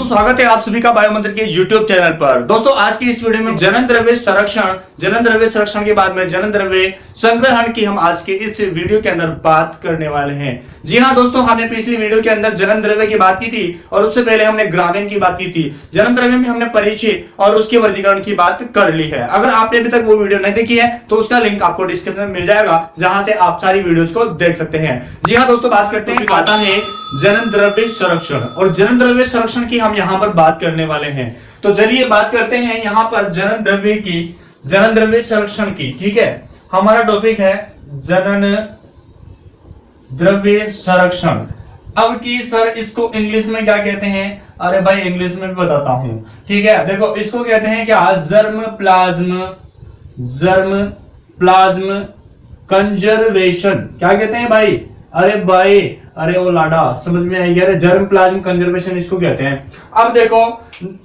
स्वागत है आप सभी का बायोमंत्र के YouTube चैनल पर। दोस्तों आज की इस वीडियो में जनन द्रव्य संरक्षण के बाद में जनन द्रव्य संग्रहण की हम आज के इस वीडियो के अंदर बात करने वाले हैं। जी हाँ दोस्तों, हमने पिछली वीडियो के अंदर जनन द्रव्य की बात की थी और उससे पहले हमने ग्रामीण की बात की थी। जनन द्रव्य में हमने परिचय और उसके वर्गीकरण की बात कर ली है। अगर आपने अभी तक वो वीडियो नहीं देखी है तो उसका लिंक आपको डिस्क्रिप्शन में मिल जाएगा, जहां से आप सारी वीडियोस को देख सकते हैं। जी हाँ दोस्तों, बात करते हैं आता है जनन द्रव्य संरक्षण, और जनन द्रव्य संरक्षण की हम यहाँ पर बात करने वाले हैं। तो चलिए बात करते हैं यहाँ पर जनन द्रव्य संरक्षण की। ठीक है, हमारा टॉपिक है जनन द्रव्य संरक्षण। अब की सर इसको इंग्लिश में क्या कहते हैं? अरे भाई इंग्लिश में भी बताता हूं। ठीक है, देखो इसको कहते हैं क्या? Germ plasm conservation. क्या कहते हैं भाई? अरे वो लाडा समझ में आई यार, जर्म प्लाज्म कंजर्वेशन इसको कहते हैं। अब देखो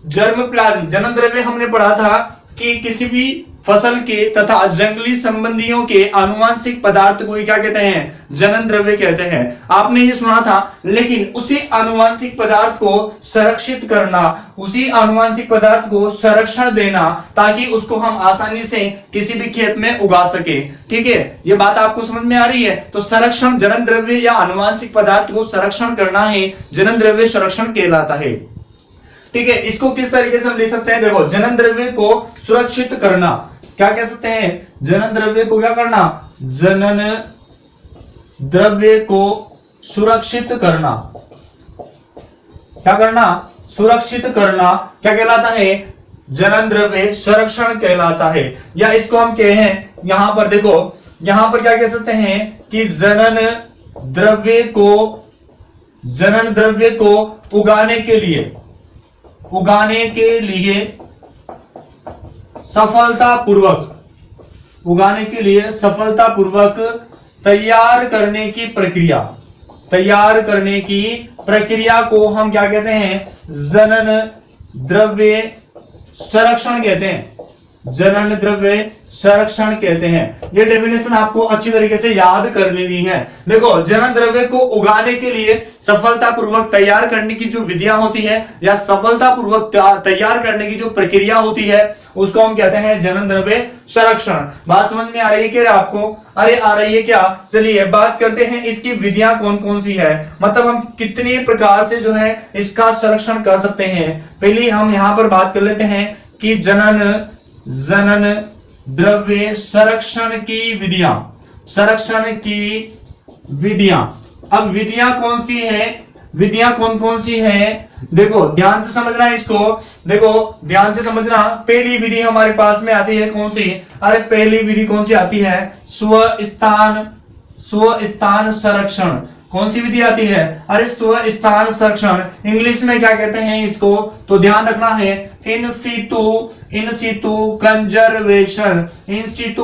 जर्म प्लाज्म जनन द्रव्य हमने पढ़ा था कि किसी भी फसल के तथा जंगली संबंधियों के आनुवांशिक पदार्थ को क्या कहते हैं? जनन द्रव्य कहते हैं। आपने ये सुना था, लेकिन उसी आनुवांशिक पदार्थ को संरक्षित करना, उसी आनुवांशिक पदार्थ को संरक्षण देना, ताकि उसको हम आसानी से किसी भी खेत में उगा सके। ठीक है, ये बात आपको समझ में आ रही है? तो संरक्षण, जनन द्रव्य या आनुवांशिक पदार्थ को संरक्षण करना ही जनन द्रव्य संरक्षण कहलाता है। ठीक है, इसको किस तरीके से हम लिख सकते हैं? देखो, जनन द्रव्य को सुरक्षित करना, क्या कह सकते हैं? जनन द्रव्य को क्या करना? जनन द्रव्य को सुरक्षित करना। क्या करना? सुरक्षित करना क्या कहलाता है? जनन द्रव्य संरक्षण कहलाता है। या इसको हम कहें, यहां पर देखो, यहां पर क्या कह सकते हैं कि जनन द्रव्य को उगाने के लिए सफलतापूर्वक तैयार करने की प्रक्रिया को हम क्या कहते हैं? जनन द्रव्य संरक्षण कहते हैं। जनन द्रव्य संरक्षण कहते हैं। ये डेफिनेशन आपको अच्छी तरीके से याद कर लेनी है। देखो, जनन द्रव्य को उगाने के लिए सफलतापूर्वक तैयार करने की जो विधियां होती है या सफलतापूर्वक तैयार करने की जो प्रक्रिया होती है, उसको हम कहते हैं जनन द्रव्य संरक्षण। बात समझ में आ रही है क्या आपको? अरे आ रही है क्या? चलिए बात करते हैं इसकी विधियां कौन कौन सी है, मतलब हम कितने प्रकार से जो है इसका संरक्षण कर सकते हैं। पहले हम यहां पर बात कर लेते हैं कि जनन द्रव्य संरक्षण की विधियां। अब विधियां कौन सी है? विधियां कौन कौन सी है? देखो ध्यान से समझना है इसको। देखो ध्यान से समझना, पहली विधि हमारे पास में आती है कौन सी? अरे पहली विधि कौन सी आती है? स्वस्थान संरक्षण। कौन सी विधि आती है? अरे स्वस्थान संरक्षण। इंग्लिश में क्या कहते हैं इसको? तो ध्यान रखना है, इन सीटू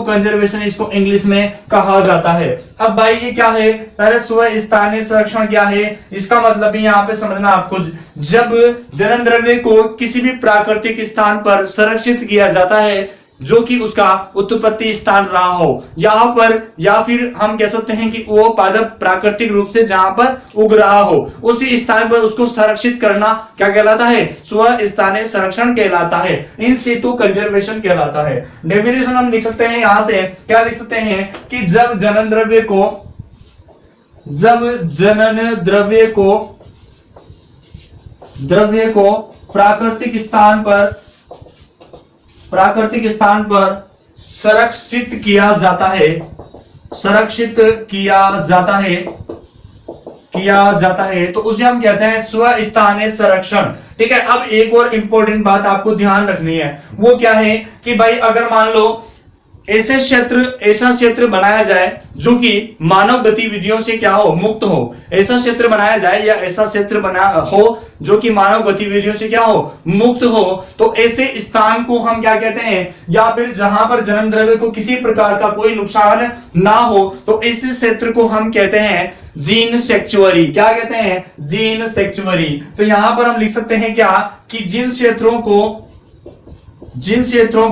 कंजर्वेशन इसको इंग्लिश में कहा जाता है। अब भाई ये क्या है? अरे स्वस्थानीय संरक्षण क्या है? इसका मतलब यहाँ पे समझना आपको, जब जनन द्रव्य को किसी भी प्राकृतिक स्थान पर संरक्षित किया जाता है जो कि उसका उत्पत्ति स्थान रहा हो, यहाँ पर, या फिर हम कह सकते हैं कि वो पादप प्राकृतिक रूप से जहां पर उग रहा हो, उसी स्थान पर उसको संरक्षित करना क्या कहलाता है? स्वस्थानीय संरक्षण कहलाता है। इन सीटू कंजर्वेशन कहलाता है। डेफिनेशन हम लिख सकते हैं यहां से, क्या लिख सकते हैं कि जब जनन द्रव्य को प्राकृतिक स्थान पर संरक्षित किया जाता है तो उसे हम कहते हैं स्वस्थानीय संरक्षण। ठीक है, अब एक और इंपॉर्टेंट बात आपको ध्यान रखनी है, वो क्या है कि भाई अगर मान लो ऐसा क्षेत्र बनाया जाए जो कि मानव गतिविधियों से क्या हो? मुक्त हो। ऐसा क्षेत्र बनाया जाए या ऐसा क्षेत्र बना हो जो कि मानव गतिविधियों से क्या हो? मुक्त हो, तो ऐसे स्थान को हम क्या कहते हैं? या फिर जहां पर जनन द्रव्य को किसी प्रकार का कोई नुकसान ना हो, तो इस क्षेत्र को हम कहते हैं जीन सेक्चुअरी। क्या कहते हैं? जीन सेक्चुअरी। तो यहां पर हम लिख सकते हैं क्या कि जिन क्षेत्रों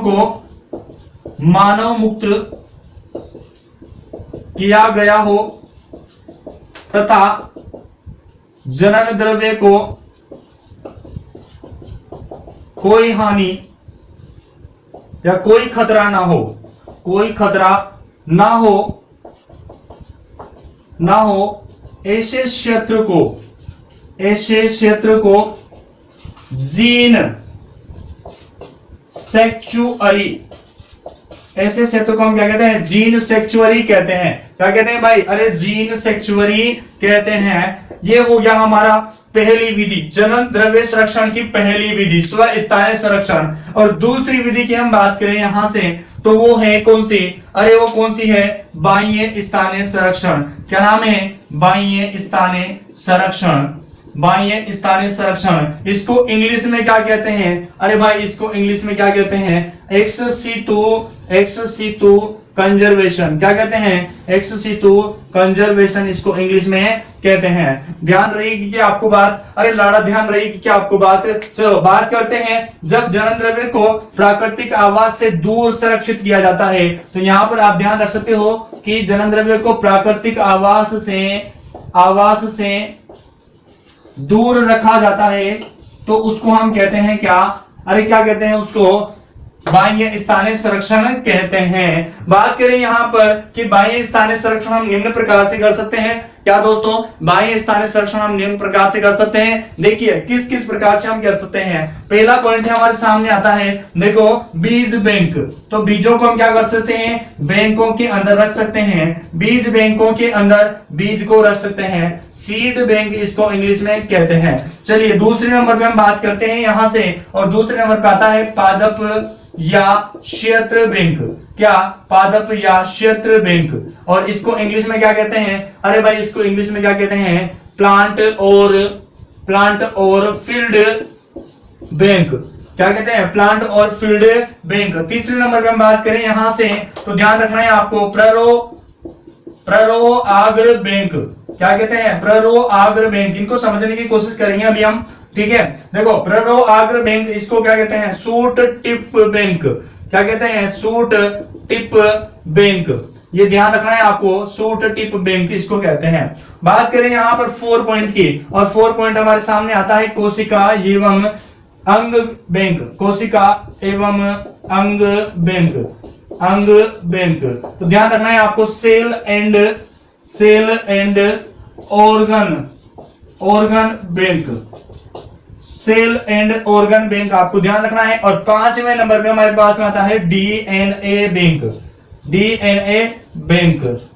को मानव मुक्त किया गया हो तथा जनन द्रव्य को कोई हानि या कोई खतरा ना हो, कोई खतरा ना हो ऐसे क्षेत्र को जीन सेक्चुअरी, ऐसे क्षेत्र को हम क्या कहते हैं? जीन सेक्चुअरी कहते हैं। क्या कहते हैं भाई? अरे जीन सेक्चुअरी कहते हैं। ये हो गया हमारा पहली विधि, जनन द्रव्य संरक्षण की पहली विधि, स्व स्थानीय संरक्षण। और दूसरी विधि की हम बात करें यहां से तो वो है कौन सी? अरे वो कौन सी है? बाह्य स्थानीय संरक्षण। क्या नाम है? बाह्य स्थानीय संरक्षण। बाह्य स्थानीय संरक्षण, इसको इंग्लिश में क्या कहते हैं? अरे भाई इसको इंग्लिश में क्या कहते हैं? Ex situ conservation. क्या कहते हैं? एक्स सीटू कंजर्वेशन इसको इंग्लिश में कहते हैं। ध्यान रहेगी कि आपको बात? अरे लाड़ा ध्यान रहेगी कि आपको बात? चलो बात करते हैं, जब जनन द्रव्य को प्राकृतिक आवास से दूर संरक्षित किया जाता है, तो यहां पर आप ध्यान रख सकते हो कि जनन द्रव्य को प्राकृतिक आवास से दूर रखा जाता है तो उसको हम कहते हैं क्या? अरे क्या कहते हैं उसको? बाह्य स्थानीय संरक्षण कहते हैं। बात करें यहां पर कि बाह्य स्थानीय संरक्षण हम निम्न प्रकार से कर सकते हैं। क्या दोस्तों? बाह्य स्थानीय संरक्षण हम निम्न प्रकार से कर सकते हैं। देखिए किस किस प्रकार से हम कर सकते हैं। पहला पॉइंट हमारे सामने आता है, देखो बीज बैंक। तो बीजों को हम क्या कर सकते हैं? बैंकों के अंदर रख सकते हैं। बीज बैंकों के अंदर बीज को रख सकते हैं। सीड बैंक इसको इंग्लिश में कहते हैं। चलिए दूसरे नंबर पे हम बात करते हैं यहां से, और दूसरे नंबर पे आता है पादप या क्षेत्र बैंक। क्या? पादप या क्षेत्र बैंक। और इसको इंग्लिश में क्या कहते हैं? अरे भाई इसको इंग्लिश में क्या कहते हैं? प्लांट और फील्ड बैंक। क्या कहते हैं? प्लांट और फील्ड बैंक। तीसरे नंबर पे हम बात करें यहां से तो ध्यान रखना है आपको, प्ररोआग्र बैंक। क्या कहते हैं? प्ररोआग्र बैंक। इनको समझने की कोशिश करेंगे अभी हम, ठीक है? देखो प्ररोआग्र बैंक इसको क्या कहते हैं? Suit tip bank. क्या कहते हैं? Suit tip bank. ये ध्यान रखना है आपको, सूट टिप बैंक इसको कहते हैं। बात करें यहां पर 4 पॉइंट की, और 4 पॉइंट हमारे सामने आता है कोशिका एवं अंग बैंक। कोशिका एवं अंग बैंक। तो ध्यान रखना है आपको, cell and organ bank. Cell and organ bank आपको ध्यान रखना है। और 5वें नंबर पे हमारे पास में आता है डीएनए बैंक।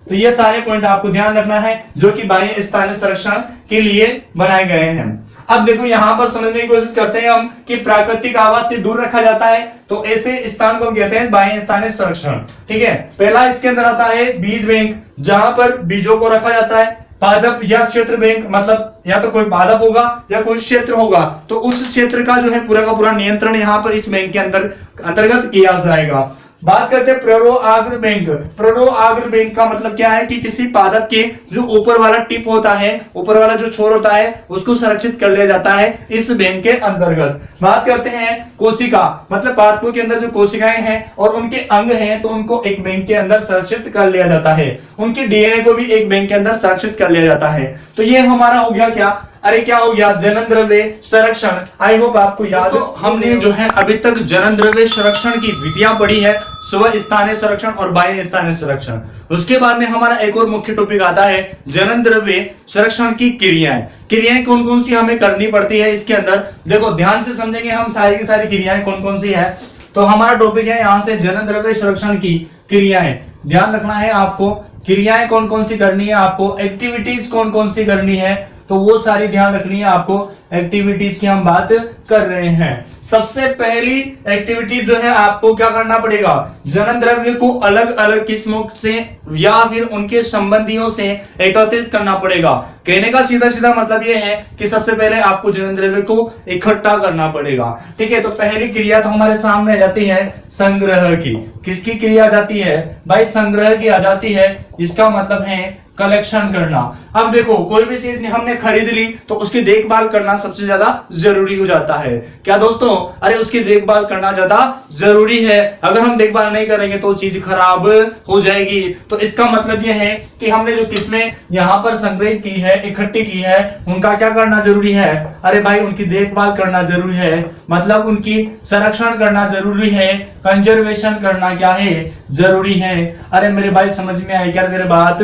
तो ये सारे पॉइंट आपको ध्यान रखना है जो कि बाह्य स्थानीय संरक्षण के लिए बनाए गए हैं। अब देखो यहां पर समझने की कोशिश करते हैं हम कि प्राकृतिक आवास से दूर रखा जाता है तो ऐसे स्थान को हम कहते हैं बाह्य स्थानीय संरक्षण। ठीक है, पहला इसके अंदर आता है बीज बैंक, जहां पर बीजों को रखा जाता है। पादप या क्षेत्र बैंक, मतलब या तो कोई पादप होगा या कोई क्षेत्र होगा, तो उस क्षेत्र का जो है पूरा का पूरा नियंत्रण यहां पर इस बैंक के अंतर्गत किया जाएगा। बात करते हैं प्ररोआग्र बैंक। प्ररोआग्र बैंक का मतलब क्या है कि किसी पादप के जो ऊपर वाला टिप होता है, ऊपर वाला जो छोर होता है, उसको संरक्षित कर लिया जाता है इस बैंक के अंतर्गत। बात करते हैं कोशिका, मतलब पादपों के अंदर जो कोशिकाएं हैं और उनके अंग हैं तो उनको एक बैंक के अंदर संरक्षित कर लिया जाता है। उनके डीएनए को भी एक बैंक के अंदर संरक्षित कर लिया जाता है। तो ये हमारा हो गया क्या? अरे क्या हो गया? जनन द्रव्य संरक्षण। आई होप आपको याद। तो हमने जो है अभी तक जनन द्रव्य संरक्षण की विधियां पढ़ी है, स्व स्थानीय संरक्षण और बाह्य स्थानीय संरक्षण। उसके बाद में हमारा एक और मुख्य टॉपिक आता है जनन द्रव्य संरक्षण की क्रियाएं। क्रियाएं कौन कौन सी हमें करनी पड़ती है इसके अंदर, देखो ध्यान से समझेंगे हम सारी की सारी क्रियाएं कौन कौन सी है। तो हमारा टॉपिक है यहाँ से जनन द्रव्य संरक्षण की क्रियाएं। ध्यान रखना है आपको, क्रियाएं कौन कौन सी करनी है आपको, एक्टिविटीज कौन कौन सी करनी है, तो वो सारी ध्यान रखनी है आपको। एक्टिविटीज की हम बात कर रहे हैं। सबसे पहली एक्टिविटी जो है आपको क्या करना पड़ेगा, जनन द्रव्य को अलग अलग किस्मों से या फिर उनके संबंधियों से एकत्रित करना पड़ेगा। कहने का सीधा सीधा मतलब यह है कि सबसे पहले आपको जनन द्रव्य को इकट्ठा करना पड़ेगा। ठीक है, तो पहली क्रिया तो हमारे सामने आ जाती है संग्रह की। किसकी क्रिया आ जाती है भाई? संग्रह की आ जाती है। इसका मतलब है कलेक्शन करना। अब देखो कोई भी चीज हमने खरीद ली तो उसकी देखभाल करना सबसे ज्यादा जरूरी हो जाता है। क्या दोस्तों, अरे उसकी देखभाल करना ज्यादा जरूरी है। अगर हम देखभाल नहीं करेंगे तो चीज खराब हो जाएगी। तो इसका मतलब यह है कि हमने जो किस्में यहाँ पर संग्रह की है, इकट्ठी की है, उनका क्या करना जरूरी है? अरे भाई उनकी देखभाल करना जरूरी है, मतलब उनकी संरक्षण करना जरूरी है, कंजर्वेशन करना क्या है? जरूरी है। अरे मेरे भाई समझ में आई क्या तेरे बात?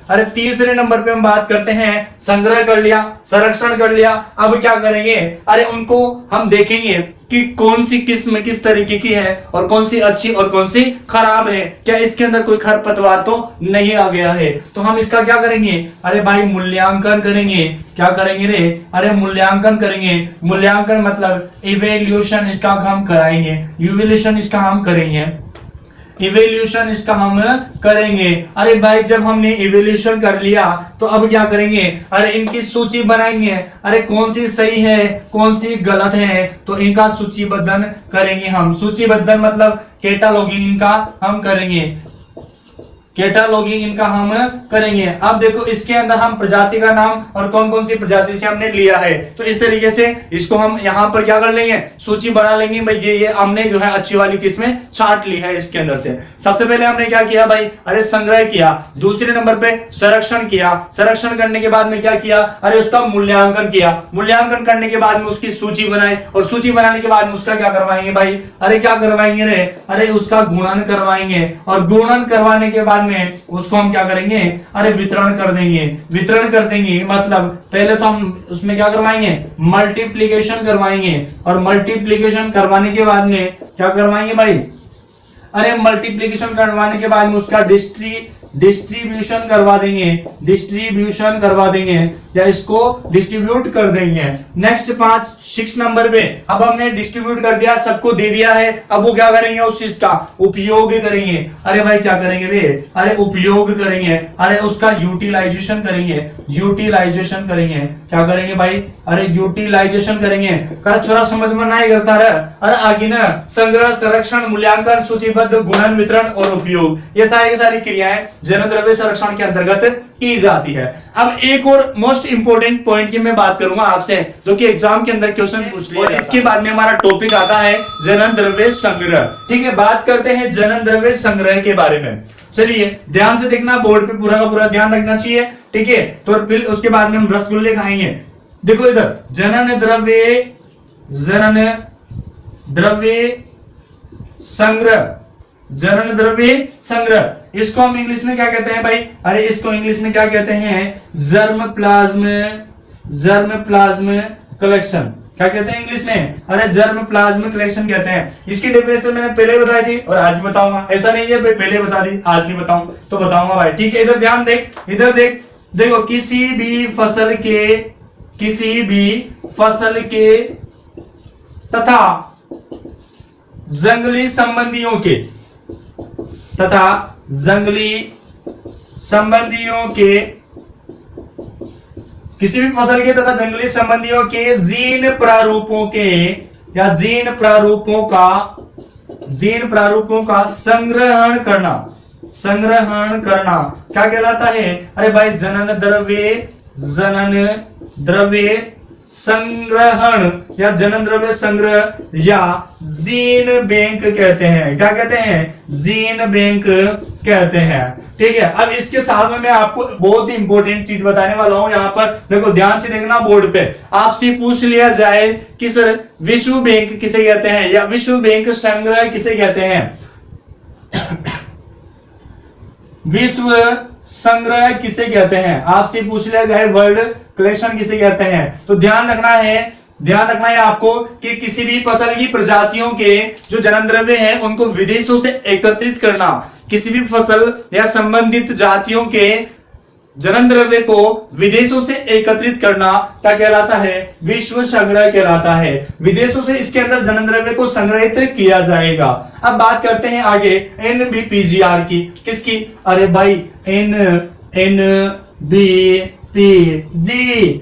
अरे तीसरे नंबर पे हम बात करते हैं, संग्रह कर लिया, संरक्षण कर लिया, अब क्या करेंगे? अरे उनको हम देखेंगे कि कौन सी किस्म किस तरीके की है और कौन सी अच्छी और कौन सी खराब है। क्या इसके अंदर कोई खरपतवार तो नहीं आ गया है? तो हम इसका क्या करेंगे? अरे भाई मूल्यांकन करेंगे। क्या करेंगे रे? अरे मूल्यांकन करेंगे। मूल्यांकन मतलब इवेल्यूशन इसका हम कराएंगे, इवेल्यूशन इसका हम करेंगे, इवेल्यूशन इसका हम करेंगे। अरे भाई जब हमने इवेल्यूशन कर लिया तो अब क्या करेंगे? अरे इनकी सूची बनाएंगे। अरे कौन सी सही है, कौन सी गलत है, तो इनका सूचीबद्धन करेंगे हम। सूचीबद्धन मतलब कैटालॉगिंग इनका हम करेंगे, कैटालॉगिंग इनका हम करेंगे। अब देखो इसके अंदर हम प्रजाति का नाम और कौन कौन सी प्रजाति से हमने लिया है, तो इस तरीके से इसको हम यहाँ पर क्या कर लेंगे? सूची बना लेंगे। भाई ये हमने जो है अच्छी वाली किस्में छांट ली है इसके अंदर से। सबसे पहले हमने क्या किया भाई? अरे संग्रह किया। दूसरे नंबर पे संरक्षण किया। संरक्षण करने के बाद में क्या किया? अरे उसका मूल्यांकन किया। मूल्यांकन करने के बाद में उसकी सूची बनाई और सूची बनाने के बाद में उसका क्या करवाएंगे भाई? अरे क्या करवाएंगे रे? अरे उसका गुणन करवाएंगे और गुणन करवाने के बाद में उसको हम क्या करेंगे? अरे वितरण कर देंगे। वितरण कर देंगे मतलब पहले तो हम उसमें क्या करवाएंगे? मल्टीप्लिकेशन करवाएंगे और मल्टीप्लिकेशन करवाने के बाद में क्या करवाएंगे भाई? अरे मल्टीप्लिकेशन करवाने के बाद में उसका डिस्ट्रीब्यूशन करवा देंगे, डिस्ट्रीब्यूशन करवा देंगे या इसको डिस्ट्रीब्यूट कर देंगे। नेक्स्ट 6 नंबर पे अब हमने डिस्ट्रीब्यूट कर दिया, सबको दे दिया है। अब वो क्या करेंगे? उस चीज का उपयोग करेंगे। अरे भाई क्या करेंगे रे? अरे उपयोग करेंगे। अरे उसका यूटिलाइजेशन करेंगे, यूटिलाइजेशन करेंगे। क्या करेंगे भाई? अरे यूटिलाइजेशन करेंगे। कर छोरा समझ में नहीं करता रहा। अरे आगे ना संग्रह, संरक्षण, मूल्यांकन, सूचीबद्ध, गुणन, वितरण और उपयोग, ये सारी की सारी क्रियाएं जन द्रव्य संरक्षण के अंतर्गत की जाती है। अब एक और मोस्ट इंपोर्टेंट पॉइंट की मैं बात करूंगा आपसे, जो कि एग्जाम के अंदर क्वेश्चन पूछ लिया, और इसके बाद में हमारा टॉपिक आता है जनन द्रव्य संग्रह। ठीक है, बात करते हैं जनन द्रव्य संग्रह के बारे में। चलिए ध्यान से देखना, बोर्ड पे पूरा का पूरा ध्यान रखना चाहिए। ठीक है, तो फिर उसके बाद में हम रसगुल्ले खाएंगे। देखो इधर जनन द्रव्य संग्रह, जनन द्रव्य संग्रह, इसको हम इंग्लिश में क्या कहते हैं भाई? अरे इसको इंग्लिश में क्या कहते हैं? Germ plasm collection. क्या कहते हैं इंग्लिश में? अरे जर्म प्लाज्म कलेक्शन कहते हैं। इसकी डेफिनेशन मैंने पहले बताई थी और आज भी बताऊंगा। ऐसा नहीं है पहले बता दी आज नहीं बताऊं तो बताऊंगा भाई। ठीक है, इधर ध्यान देख, इधर देख। देखो किसी भी फसल के तथा जंगली संबंधियों के किसी भी फसल के तथा जंगली संबंधियों के जीन प्रारूपों का संग्रहण करना क्या कहलाता है? अरे भाई जनन द्रव्य संग्रहण या जनन द्रव्य संग्रह या जीन बैंक कहते हैं। क्या कहते हैं? जीन बैंक कहते हैं। ठीक है, अब इसके साथ में मैं आपको बहुत ही इंपॉर्टेंट चीज बताने वाला हूं। यहाँ पर देखो ध्यान से देखना, बोर्ड पे आपसे पूछ लिया जाए कि सर विश्व बैंक किसे कहते हैं या विश्व बैंक संग्रह किसे कहते हैं? विश्व संग्रह किसे कहते हैं? आपसे पूछ लिया जाए वर्ल्ड कलेक्शन किसे कहते हैं, तो ध्यान रखना है आपको कि किसी भी फसल की प्रजातियों के जो जनन द्रव्य है उनको विदेशों से एकत्रित करना, किसी भी फसल या संबंधित जातियों के जनन द्रव्य को विदेशों से एकत्रित करना क्या कहलाता है? विश्व संग्रह कहलाता है। विदेशों से इसके अंदर जनन द्रव्य को संग्रहित किया जाएगा। अब बात करते हैं आगे NBPGR की। किसकी? अरे भाई NBPG,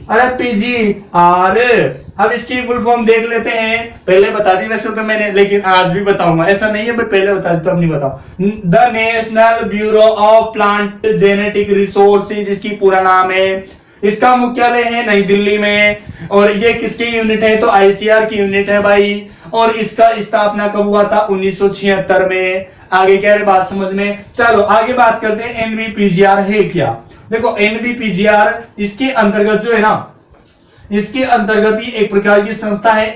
अरे PGR अब इसकी फुल फॉर्म देख लेते हैं। पहले बता दी वैसे तो मैंने, लेकिन आज भी बताऊंगा, ऐसा नहीं है भाई पहले बता दी तो अब नहीं बताऊं। The national bureau of plant genetic resources इसकी पूरा नाम है। इसका मुख्यालय है नई दिल्ली में। और ये किसकी यूनिट है? तो आईसीआर की यूनिट है भाई। और इसका स्थापना कब हुआ था? 1976 में। आगे क्या है बात समझ में? चलो आगे बात करते हैं एनबीपीजीआर है क्या। देखो एनबीपीजीआर इसके अंतर्गत जो है ना, इसके अंतर्गत ही एक प्रकार की संस्था है,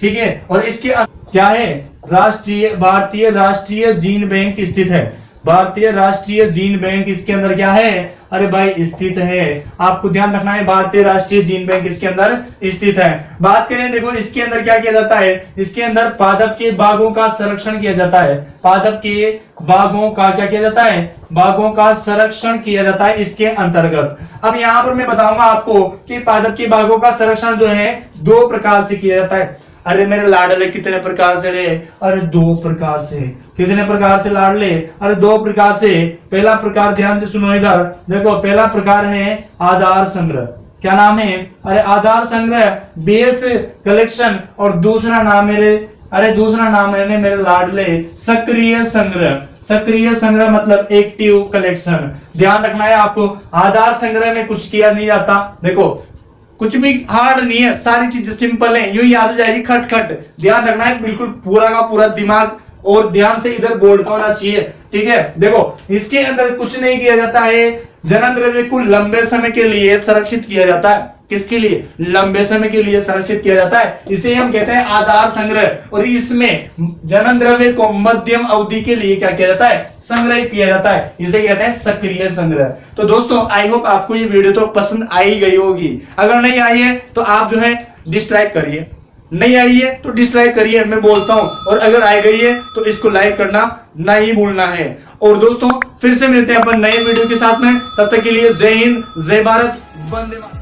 ठीक है। और इसके क्या है? भारतीय राष्ट्रीय जीन बैंक स्थित है। भारतीय राष्ट्रीय जीन बैंक इसके अंदर क्या है? अरे भाई स्थित है। आपको ध्यान रखना है, भारतीय राष्ट्रीय जीन बैंक इसके अंदर स्थित है। बात करें, देखो इसके अंदर क्या किया जाता है? इसके अंदर पादप के बागों का संरक्षण किया जाता है। पादप के बागों का क्या किया जाता है? बागों का संरक्षण किया जाता है इसके अंतर्गत। अब यहाँ पर मैं बताऊंगा आपको कि पादप के बागों का संरक्षण जो है 2 प्रकार से किया जाता है। अरे मेरे लाडले कितने प्रकार से रे? अरे 2 प्रकार से। कितने प्रकार से लाडले? अरे 2 प्रकार से। पहला प्रकार ध्यान से सुनो इधर, देखो पहला प्रकार है आधार संग्रह। क्या नाम है? अरे आधार संग्रह, बेस कलेक्शन। और दूसरा नाम है मेरे लाडले सक्रिय संग्रह। सक्रिय संग्रह मतलब एक्टिव कलेक्शन। ध्यान रखना है आपको, आधार संग्रह में कुछ किया नहीं जाता। देखो कुछ भी हार्ड नहीं है, सारी चीजें सिंपल है, यूं याद हो जाएगी खट खट। ध्यान रखना है बिल्कुल, पूरा का पूरा दिमाग और ध्यान से इधर बोर्ड का होना चाहिए, ठीक है। देखो इसके अंदर कुछ नहीं किया जाता है, जनन द्रव्य को लंबे समय के लिए संरक्षित किया जाता है। किसके लिए? लंबे समय के लिए संरक्षित किया जाता है, इसे हम कहते हैं आधार संग्रह। और इसमें जनन द्रव्य को मध्यम अवधि के लिए क्या किया जाता है? संग्रहित किया जाता है, इसे कहते हैं सक्रिय संग्रह। तो दोस्तों आई होप आपको ये वीडियो तो पसंद आई गई होगी। अगर नहीं आई है तो आप जो है डिसलाइक करिए, नहीं आई है तो डिसलाइक करिए, मैं बोलता हूं। और अगर आई गई है तो इसको लाइक करना नहीं भूलना है। और दोस्तों फिर से मिलते हैं अपन नए वीडियो के साथ में, तब तक के लिए जय हिंद, जय भारत, वंदे मातरम।